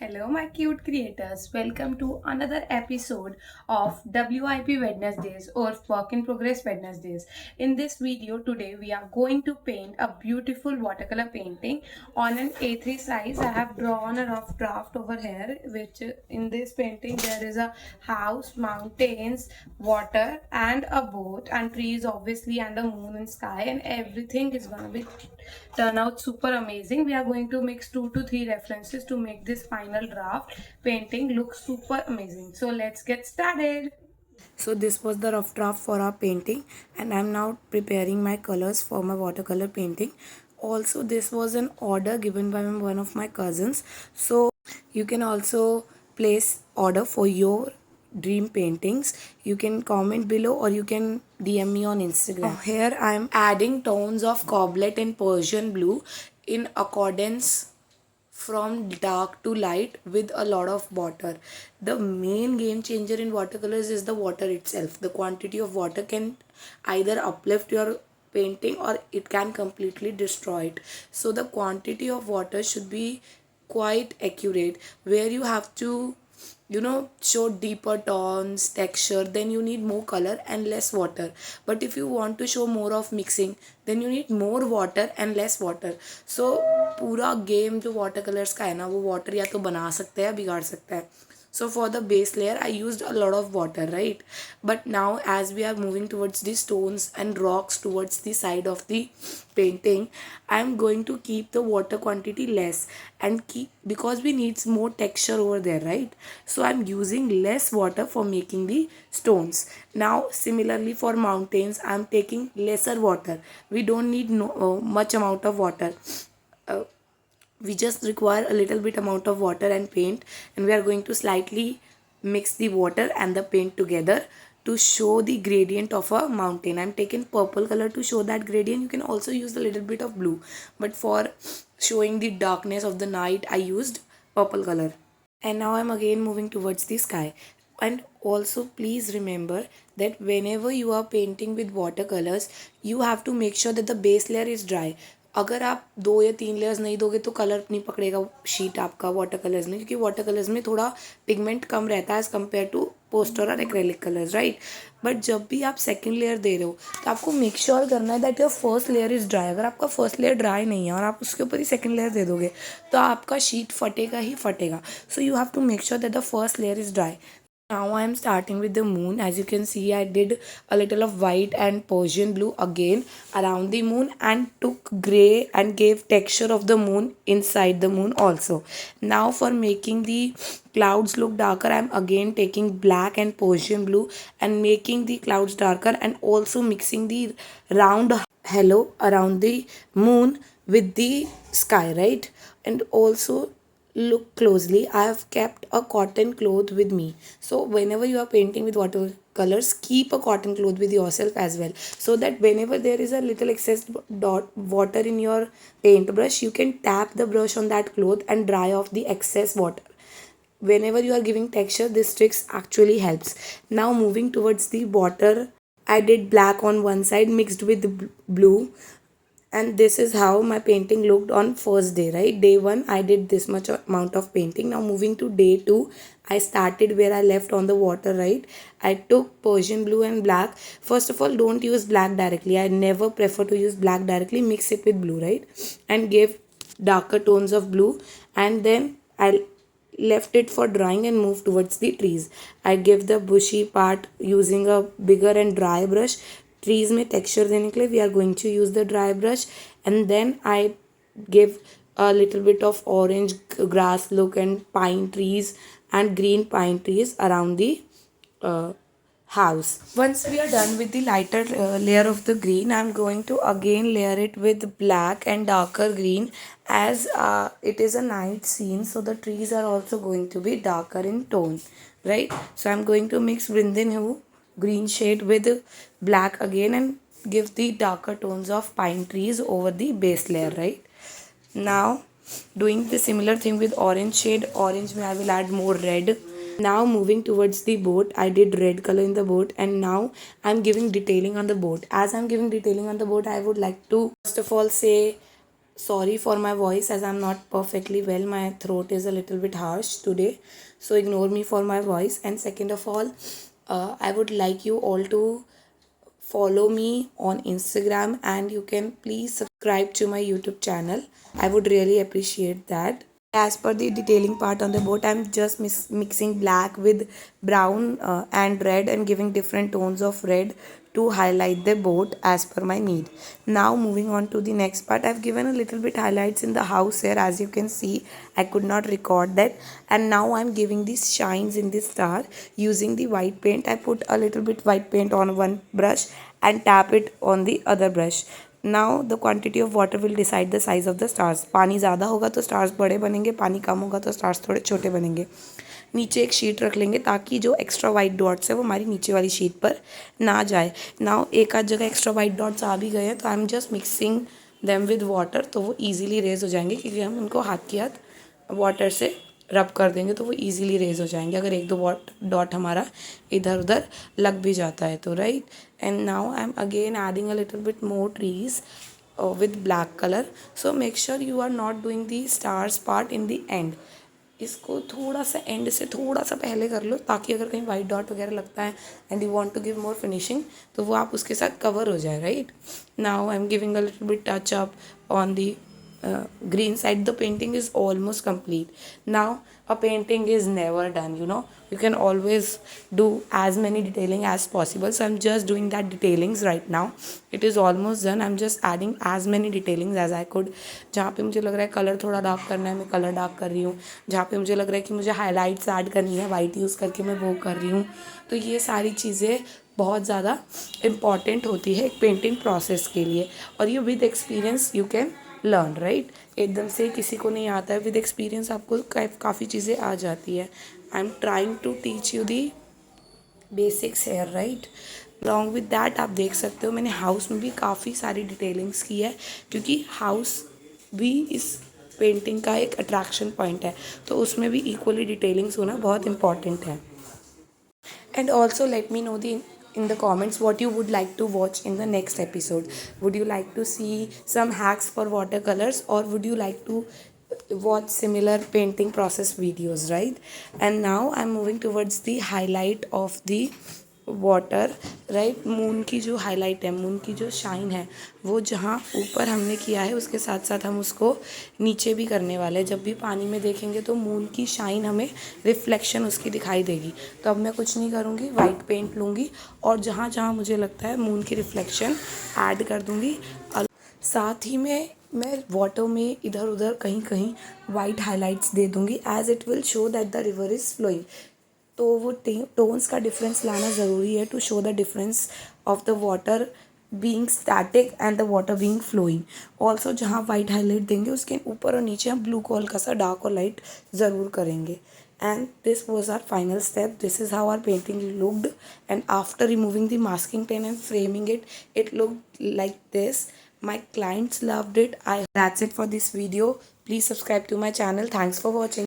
Hello, my cute creators. Welcome to another episode of WIP Wednesdays or Work in Progress Wednesdays. In this video today, we are going to paint a beautiful watercolor painting on an A3 size. I have drawn a rough draft over here, which in this painting there is a house, mountains, water, and a boat, and trees obviously, and the moon and sky, and everything is gonna be turn out super amazing. We are going to mix 2 to 3 references to make this final draft painting look super amazing. So let's get started. So this was the rough draft for our painting, and I'm now preparing my colors for my watercolor painting. Also, this was an order given by one of my cousins, so you can also place order for your dream paintings. You can comment below or you can DM me on Instagram. Here I am adding tones of Coblet and Persian blue in accordance from dark to light with a lot of water. The main game changer in watercolors is the water itself. The quantity of water can either uplift your painting or it can completely destroy it. So the quantity of water should be quite accurate, where you have to show deeper tones, texture, then you need more color and less water. But if you want to show more of mixing, then you need more water and less water. So पूरा game जो water colours का है ना, वो water या तो बना सकता है या बिगाड़ सकता है. So for the base layer I used a lot of water, right? But now as we are moving towards the stones and rocks towards the side of the painting, I am going to keep the water quantity less and keep, because we need more texture over there, right? So I'm using less water for making the stones. Now similarly for mountains I'm taking lesser water. We don't need much amount of water. uh, we just require a little bit amount of water and paint, and we are going to slightly mix the water and the paint together to show the gradient of a mountain. I'm taking purple color to show that gradient. You can also use a little bit of blue, but for showing the darkness of the night I used purple color. And now I'm again moving towards the sky. And also please remember that whenever you are painting with watercolors, you have to make sure that the base layer is dry. अगर आप 2 या 3 layers नहीं दोगे तो colour नहीं पकड़ेगा sheet आपका water colours में, क्योंकि वाटर कलर्स में थोड़ा पिगमेंट कम रहता है एज़ कम्पेयर टू पोस्टर और एक्रेलिक कलर्स, राइट? बट जब भी आप सेकेंड लेयर दे रहे हो तो आपको मेक श्योर करना है that your first layer is dry. अगर आपका फर्स्ट लेयर ड्राई नहीं है और आप उसके ऊपर ही सेकेंड लेयर दे दोगे तो आपका शीट फटेगा ही फटेगा. So you have to make sure that the first layer is dry. Now I am starting with the moon. As you can see, I did a little of white and Persian blue again around the moon and took grey and gave texture of the moon inside the moon also. Now for making the clouds look darker, I am again taking black and Persian blue and making the clouds darker, and also mixing the round halo around the moon with the sky, right? And also look closely, I have kept a cotton cloth with me. So whenever you are painting with watercolors, keep a cotton cloth with yourself as well, so that whenever there is a little excess dot water in your paintbrush, you can tap the brush on that cloth and dry off the excess water. Whenever you are giving texture, this tricks actually helps. Now moving towards the water, I did black on one side mixed with blue, and this is how my painting looked on first day, right? Day 1 I did this much amount of painting. Now moving to day 2, I started where I left on the water, right? I took Persian blue and black. First of all, don't use black directly. I never prefer to use black directly. Mix it with blue, right? And give darker tones of blue, and then I left it for drying and moved towards the trees. I give the bushy part using a bigger and dry brush. Trees में texture देने के लिए we are going to use the dry brush, and then I give a little bit of orange grass look and pine trees and green pine trees around the house. Once we are done with the lighter layer of the green, I'm going to again layer it with black and darker green, as it is a night scene, so the trees are also going to be darker in tone, right? So I'm going to mix Brindan Hue green shade with black again and give the darker tones of pine trees over the base layer, right? Now doing the similar thing with orange shade. Orange mein I will add more red. Now moving towards the boat, I did red color in the boat, and now I'm giving detailing on the boat. As I'm giving detailing on the boat, I would like to first of all say Sorry for my voice as I'm not perfectly well. My throat is a little bit harsh today, so ignore me for my voice. And second of all, I would like you all to follow me on Instagram, and you can please subscribe to my YouTube channel. I would really appreciate that. As per the detailing part on the boat, I'm just mixing black with brown and red, and giving different tones of red to highlight the boat as per my need. Now moving on to the next part, I've given a little bit highlights in the house here. As you can see, I could not record that, and now I'm giving these shines in this star using the white paint. I put a little bit white paint on one brush and tap it on the other brush. Now the quantity of water will decide the size of the stars. पानी ज़्यादा होगा तो stars बड़े बनेंगे, पानी कम होगा तो stars थोड़े छोटे बनेंगे. नीचे एक शीट रख लेंगे ताकि जो एक्स्ट्रा वाइट डॉट्स है वो हमारी नीचे वाली शीट पर ना जाए. नाउ एक आध जगह एक्स्ट्रा वाइट डॉट्स आ भी गए हैं तो I am just mixing them with water, तो वो ईजिली रेज हो जाएंगे क्योंकि हम उनको हाथ के हाथ वाटर से रब कर देंगे तो वो इजीली रेज हो जाएंगे अगर एक दो डॉट हमारा इधर उधर लग भी जाता है तो, right. And now I M again adding a little bit more trees with black color. So make sure you are not doing the stars part in the end. इसको थोड़ा सा एंड से थोड़ा सा पहले कर लो ताकि अगर कहीं वाइट डॉट वगैरह लगता है and you want to give more finishing तो वो आप उसके साथ कवर हो जाए, right. Now I am giving a little bit touch up on the green side. The painting is almost complete. Now a painting is never done, you can always do as many detailing as possible. So I'm just doing that detailings right now. It is almost done. I'm just adding as many detailings as I could. जहाँ पे मुझे लग रहा है colour थोड़ा dark करना है मैं कलर डार्क कर रही हूँ. जहाँ पे मुझे लग रहा है कि मुझे हाईलाइट्स ऐड करनी है वाइट यूज़ करके मैं वो कर रही हूँ. तो ये सारी चीज़ें बहुत ज़्यादा इम्पॉर्टेंट होती है एक पेंटिंग प्रोसेस के लिए, और ये with experience you can learn, right. एकदम से किसी को नहीं आता है, विद एक्सपीरियंस आपको काफ़ी चीज़ें आ जाती है. I am trying to teach you the basics here, right. Along with that आप देख सकते हो मैंने हाउस में भी काफ़ी सारी डिटेलिंग्स की है क्योंकि हाउस भी इस पेंटिंग का एक अट्रैक्शन पॉइंट है, तो उसमें भी इक्वली डिटेलिंग्स होना बहुत इंपॉर्टेंट है. And also let me know in the comments what you would like to watch in the next episode. Would you like to see some hacks for watercolors, or would you like to watch similar painting process videos, right? And now I'm moving towards the highlight of the water, right. Moon की जो highlight है, moon की जो shine है वो जहाँ ऊपर हमने किया है उसके साथ साथ हम उसको नीचे भी करने वाले हैं. जब भी पानी में देखेंगे तो मून की शाइन हमें रिफ्लेक्शन उसकी दिखाई देगी. तो अब मैं कुछ नहीं करूँगी, वाइट पेंट लूँगी और जहाँ जहाँ मुझे लगता है मून की रिफ्लेक्शन ऐड कर दूँगी. और साथ ही में मैं वाटर में इधर उधर कहीं कहीं वाइट हाईलाइट्स दे दूँगी as it will show that the river is flowing. तो वो टोन्स का डिफरेंस लाना ज़रूरी है to show the difference of the water being static and the water being flowing. Also जहाँ वाइट हाईलाइट देंगे उसके ऊपर और नीचे हम ब्लू को हल्का सा डार्क और लाइट ज़रूर करेंगे. And this was our final step. This is how our painting looked, and after removing the masking tape and framing it looked like this. My clients loved it. That's it for this video. Please subscribe to my channel. Thanks for watching.